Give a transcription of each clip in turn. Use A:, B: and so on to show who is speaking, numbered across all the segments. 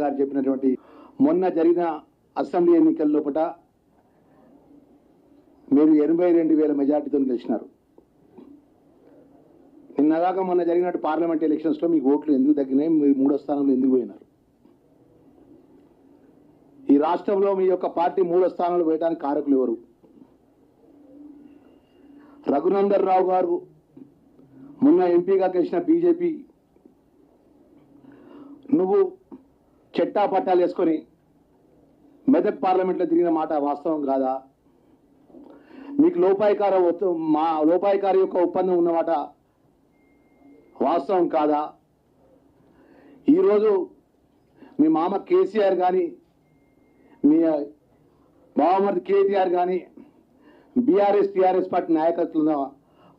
A: గారు చెప్పినటువంటి మొన్న జరిగిన అసెంబ్లీ ఎన్నికల లోపల మీరు 82,000 మెజార్టీతో గెలిచినారు. నిన్నగాక మొన్న జరిగినట్టు పార్లమెంట్ ఎలక్షన్స్లో మీకు ఓట్లు ఎందుకు తగ్గినాయి? మీరు 3వ స్థానంలో ఎందుకు పోయినారు? ఈ రాష్ట్రంలో మీ యొక్క పార్టీ 3వ స్థానంలో పోయడానికి కారకులు ఎవరు? రఘునందన్ రావు గారు మొన్న ఎంపీగా గెలిచిన బీజేపీ, నువ్వు చెట్టా పట్టాలు వేసుకొని మెదక్ పార్లమెంట్లో తిరిగిన మాట వాస్తవం కాదా? మీకు లోపాయికారి యొక్క ఒప్పందం ఉన్నమాట వాస్తవం కాదా? ఈరోజు మీ మామ కేసీఆర్ కానీ మీ బావమరిది కేటీఆర్ కానీ బీఆర్ఎస్ టీఆర్ఎస్ పార్టీ నాయకత్వంలో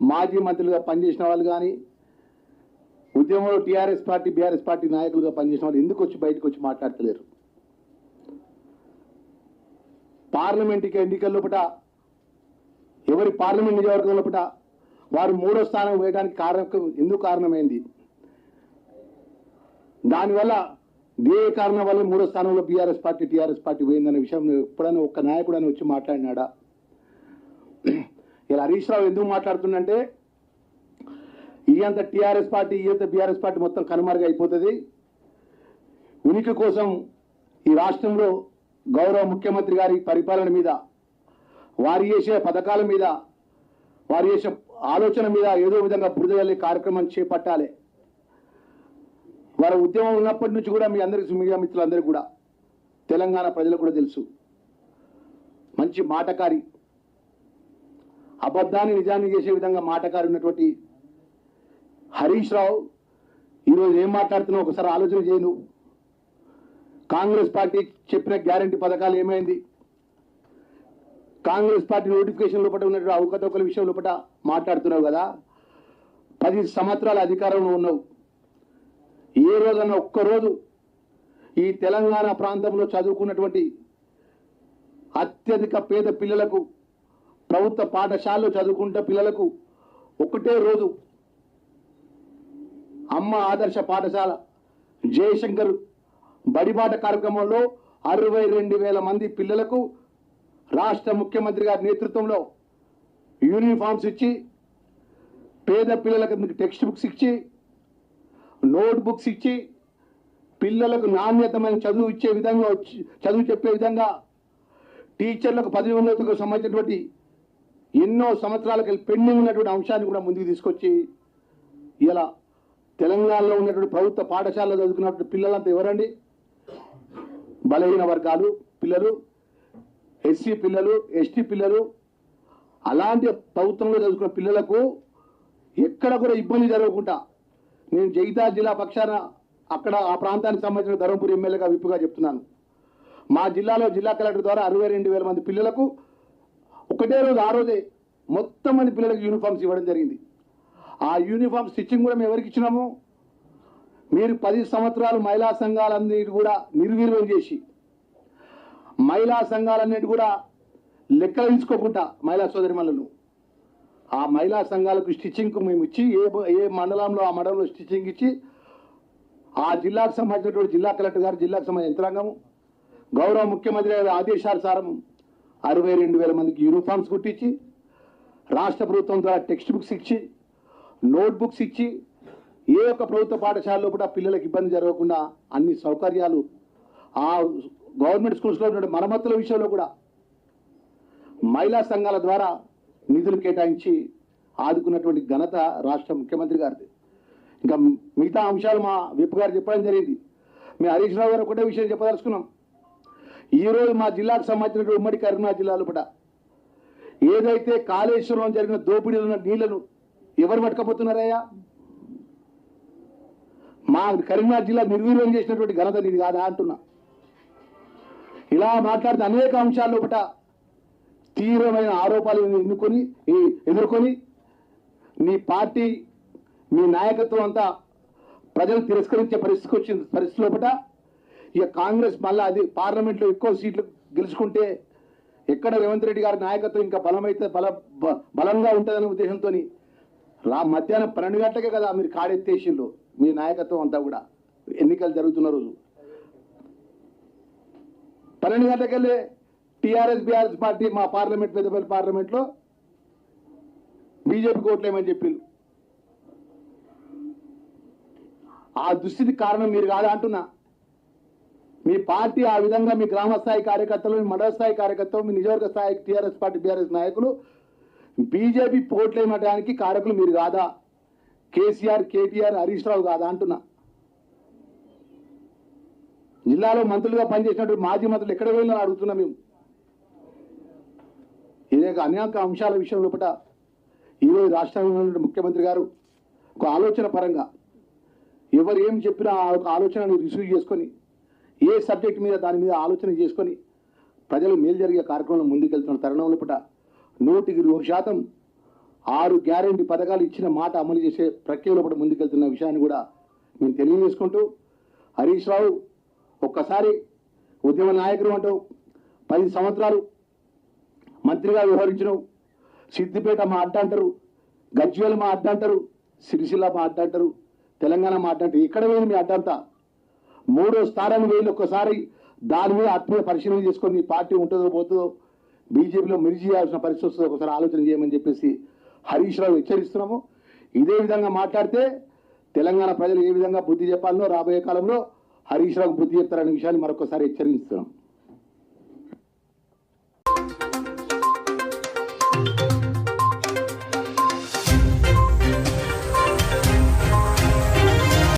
A: మాజీ మంత్రులుగా పనిచేసిన వాళ్ళు కానీ ఉద్యమంలో టీఆర్ఎస్ పార్టీ బీఆర్ఎస్ పార్టీ నాయకులుగా పనిచేసిన వాళ్ళు ఎందుకు వచ్చి బయటకు వచ్చి మాట్లాడతలేరు? పార్లమెంట్కి ఎన్నికల లోపల ఎవరి పార్లమెంట్ నియోజకవర్గం లోపల వారు 3వ స్థానం వేయడానికి ఎందుకు కారణమైంది? దానివల్ల ఏ కారణం వల్ల 3వ స్థానంలో బీఆర్ఎస్ పార్టీ టీఆర్ఎస్ పార్టీ పోయిందనే విషయం ఎప్పుడైనా ఒక్క నాయకుడు అని వచ్చి మాట్లాడినాడా? ఇలా హరీష్ రావు ఎందుకు మాట్లాడుతుందంటే ఈయంత టీఆర్ఎస్ పార్టీ ఈయంత బీఆర్ఎస్ పార్టీ మొత్తం కనుమరుగు అయిపోతుంది. ఉనికి కోసం ఈ రాష్ట్రంలో గౌరవ ముఖ్యమంత్రి గారి పరిపాలన మీద, వారు చేసే పథకాల మీద, వారు చేసే ఆలోచన మీద ఏదో విధంగా బురదజల్లే కార్యక్రమాన్ని చేపట్టాలి. వారి ఉద్యమం ఉన్నప్పటి నుంచి కూడా మీ అందరికీ, మీడియా మిత్రులందరికీ కూడా, తెలంగాణ ప్రజలకు కూడా తెలుసు, మంచి మాటకారి, అబద్ధాన్ని నిజాన్ని చేసే విధంగా మాటకారి ఉన్నటువంటి హరీష్ రావు ఈరోజు ఏం మాట్లాడుతున్నావు ఒకసారి ఆలోచన చేయను. కాంగ్రెస్ పార్టీ చెప్పిన గ్యారంటీ పథకాలు ఏమైంది? కాంగ్రెస్ పార్టీ నోటిఫికేషన్ లోపల ఉన్నటువంటి అవకతవకల విషయం లోపల మాట్లాడుతున్నావు కదా. 10 సంవత్సరాల అధికారంలో ఉన్నావు. ఏ రోజన్నా ఒక్కరోజు ఈ తెలంగాణ ప్రాంతంలో చదువుకున్నటువంటి అత్యధిక పేద పిల్లలకు, ప్రభుత్వ పాఠశాలలో చదువుకుంటే పిల్లలకు ఒకటే రోజు అమ్మ ఆదర్శ పాఠశాల జయశంకర్ బడిబాట కార్యక్రమంలో 62,000 మంది పిల్లలకు రాష్ట్ర ముఖ్యమంత్రి గారి నేతృత్వంలో యూనిఫామ్స్ ఇచ్చి, పేద పిల్లలకు టెక్స్ట్ బుక్స్ ఇచ్చి, నోట్ బుక్స్ ఇచ్చి, పిల్లలకు నాణ్యతమైన చదువు ఇచ్చే విధంగా చదువు చెప్పే విధంగా టీచర్లకు పదవోన్నతికి సంబంధించినటువంటి ఎన్నో సంవత్సరాలకి పెండింగ్ ఉన్నటువంటి అంశాన్ని కూడా ముందుకు తీసుకొచ్చి ఇలా తెలంగాణలో ఉన్నటువంటి ప్రభుత్వ పాఠశాలలో చదువుకున్నటువంటి పిల్లలంతా ఎవరండి? బలహీన వర్గాలు పిల్లలు, ఎస్సీ పిల్లలు, ఎస్టీ పిల్లలు. అలాంటి ప్రభుత్వంలో చదువుకున్న పిల్లలకు ఎక్కడ కూడా ఇబ్బంది జరగకుండా నేను జగిత్యాల జిల్లా పక్షాన అక్కడ ఆ ప్రాంతానికి సంబంధించిన ధర్మపురి ఎమ్మెల్యేగా విప్పుగా చెప్తున్నాను. మా జిల్లాలో జిల్లా కలెక్టర్ ద్వారా 62,000 మంది పిల్లలకు ఒకటే రోజు ఆ రోజే మొత్తం మంది పిల్లలకు యూనిఫామ్స్ ఇవ్వడం జరిగింది. ఆ యూనిఫామ్ స్టిచ్చింగ్ కూడా మేము ఎవరికి ఇచ్చినాము? మీరు 10 సంవత్సరాలు మహిళా సంఘాలన్నిటి కూడా నిర్వీర్యం చేసి, మహిళా సంఘాలన్నిటి కూడా లెక్కలు తీసుకోకుండా మహిళా సోదరిమణులను ఆ మహిళా సంఘాలకు స్టిచ్చింగ్కు మేము ఇచ్చి, ఏ మండలంలో ఆ మండలంలో స్టిచ్చింగ్ ఇచ్చి, ఆ జిల్లాకు సంబంధించినటువంటి జిల్లా కలెక్టర్ గారు, జిల్లాకు సంబంధించిన యంత్రాంగం, గౌరవ ముఖ్యమంత్రి గారి ఆదేశానుసారం 62,000 మందికి యూనిఫామ్స్ కుట్టించి, రాష్ట్ర ప్రభుత్వం ద్వారా టెక్స్ట్ బుక్స్ ఇచ్చి, నోట్ బుక్స్ ఇచ్చి, ఏ ఒక్క ప్రభుత్వ పాఠశాలలో కూడా పిల్లలకు ఇబ్బంది జరగకుండా అన్ని సౌకర్యాలు, ఆ గవర్నమెంట్ స్కూల్స్లో ఉన్న మరమ్మతుల విషయంలో కూడా మహిళా సంఘాల ద్వారా నిధులు కేటాయించి ఆదుకున్నటువంటి ఘనత రాష్ట్ర ముఖ్యమంత్రి గారిది. ఇంకా మిగతా అంశాలు మా విప్ గారు చెప్పడం జరిగింది. మేము హరీష్ రావు గారు ఒకటే విషయం చెప్పదలుచుకున్నాం. ఈరోజు మా జిల్లాకు సంబంధించినటువంటి ఉమ్మడి కరీంనగర్ జిల్లాలో కూడా ఏదైతే కాళేశ్వరంలో జరిగిన దోపిడీలో ఉన్న నీళ్లను ఎవరు పట్టుకపోతున్నారయ్యా? మా కరీంనగర్ జిల్లా నిర్వీర్యం చేసినటువంటి ఘనత నీది కాదా అంటున్నా. ఇలా మాట్లాడితే అనేక అంశాల్లో ఒకట తీవ్రమైన ఆరోపణలు ఎదుర్కొని నీ పార్టీ, మీ నాయకత్వం అంతా ప్రజలు తిరస్కరించే పరిస్థితి లోపల ఇక కాంగ్రెస్ మళ్ళీ అది పార్లమెంట్లో ఎక్కువ సీట్లు గెలుచుకుంటే ఎక్కడ రేవంత్ రెడ్డి గారి నాయకత్వం ఇంకా బలంగా ఉంటుందనే ఉద్దేశంతో మధ్యాహ్నం 12 గంటలకే కదా మీరు కాడెత్తేసిళ్ళు. మీ నాయకత్వం అంతా కూడా ఎన్నికలు జరుగుతున్న రోజు 12 గంటలకెళ్ళి టీఆర్ఎస్ బీఆర్ఎస్ పార్టీ మా పార్లమెంట్ పెద్దపల్లి పార్లమెంట్లో బీజేపీ ఓట్లేమని చెప్పిండు. ఆ దుస్థితి కారణం మీరు కాదా అంటున్నా. మీ పార్టీ ఆ విధంగా మీ గ్రామ స్థాయి కార్యకర్తలు, మీ మండల స్థాయి కార్యకర్తలు, మీ నియోజకవర్గ స్థాయి టీఆర్ఎస్ పార్టీ బీఆర్ఎస్ నాయకులు బీజేపీ పోట్లేమనడానికి కారకులు మీరు కాదా? కేసీఆర్, కేటీఆర్, హరీష్ రావు కాదా అంటున్నా. జిల్లాలో మంత్రులుగా పనిచేసినట్టు మాజీ మంత్రులు ఎక్కడ వెళ్ళినా అడుగుతున్నాం మేము. ఇదే అనేక అంశాల విషయం లోపల ఈరోజు రాష్ట్రంలో ముఖ్యమంత్రి గారు ఒక ఆలోచన పరంగా ఎవరు ఏం చెప్పినా ఒక ఆలోచనని రిసీవ్ చేసుకొని ఏ సబ్జెక్ట్ మీద దాని మీద ఆలోచన చేసుకొని ప్రజలు మేలు జరిగే కార్యక్రమంలో ముందుకెళ్తున్న తరుణం లోపల 100% 6 గ్యారెంటీ పథకాలు ఇచ్చిన మాట అమలు చేసే ప్రక్రియలో కూడా ముందుకెళ్తున్న విషయాన్ని కూడా మేము తెలియజేసుకుంటూ, హరీష్ రావు ఒక్కసారి ఉద్యమ నాయకుడు అంటూ 10 సంవత్సరాలు మంత్రిగా వ్యవహరించడం, సిద్దిపేట మా అడ్డ అంటారు, గజ్వేల్ మా అడ్డ అంటారు, సిరిసిల్ల మా అడ్డ అంటారు, తెలంగాణ మా అడ్డ అంటారు. ఇక్కడ పోయింది మీ అడ్డంతా. 3వ స్థానాన్ని వేలు ఒక్కసారి దాని మీద ఆత్మీయ పరిశీలన చేసుకొని పార్టీ ఉంటుందో పోతుందో బీజేపీలో మిర్చి చేయాల్సిన పరిస్థితి వస్తుందో ఒకసారి ఆలోచన చేయమని చెప్పేసి హరీష్ రావు హెచ్చరిస్తున్నాము. ఇదే విధంగా మాట్లాడితే తెలంగాణ ప్రజలు ఏ విధంగా బుద్ధి చెప్పాలనో రాబోయే కాలంలో హరీష్ రావుకు బుద్ధి చెప్తారనే విషయాన్ని మరొకసారి హెచ్చరిస్తున్నాం.